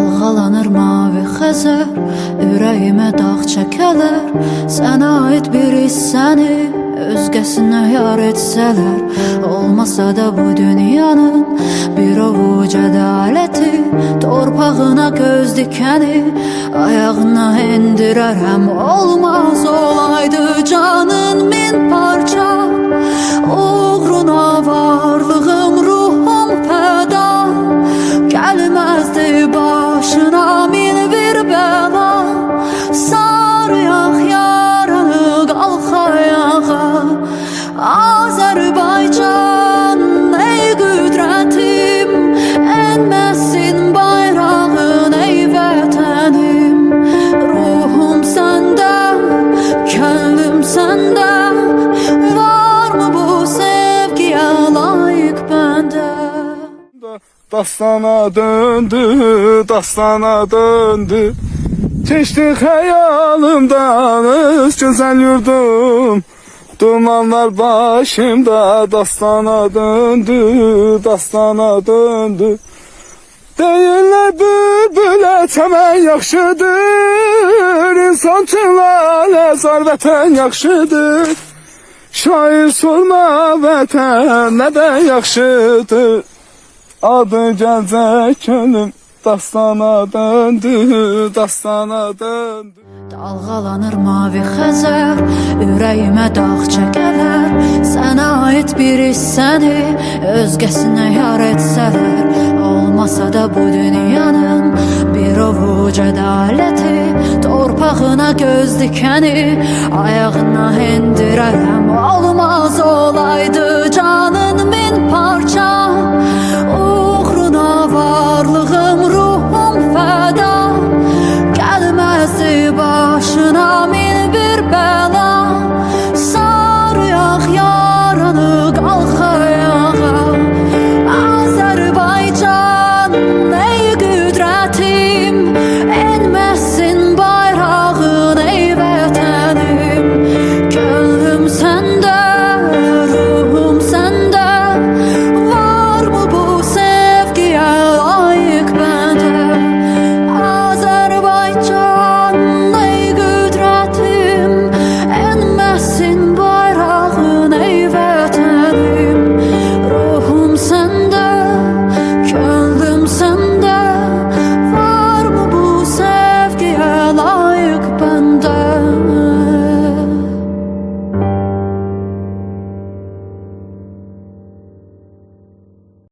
Dalğalanır mavi xəzər, ürəyimə dağ çəkələr. Sənə aid bir hissəni özgəsinə yar etsələr, olmasa da bu dünyanın bir ovuc ədaləti, torpağına göz dikəni ayağına endirərəm. Olmaz olaydı canın min parça, uğruna varlığım, ruhum fəda. Gəlməzdi başına min bir bəla, sarıyaq yaranı qalx ayağa. Azərbaycan ey qüdrətim, enməsin bayrağın ey vətənim. Ruhum səndə, könlüm səndə, varmı bu sevgiyə layiq bəndə? Dastana döndü, dastana döndü. Keçdi xəyalımdan öz gözəl yurdum. Dumanlar başımda, dastana döndü, dastana döndü. Deyirlər bülbülə çəmən yaxşıdır, insan üçün lalə zar vətən yaxşıdır. Şair sorma vətən nədən yaxşıdır, adı gəlcək könlüm dastana döndü, dastana döndü. Dalğalanır mavi xəzər, ürəyimə dağ çəkələr. Sənə aid bir hissəni özgəsinə yar etsələr, olmasa da bu dünyanın bir ovuc ədaləti, torpağına göz dikəni ayağına endirərəm. Olmaz olaydı canın min parça,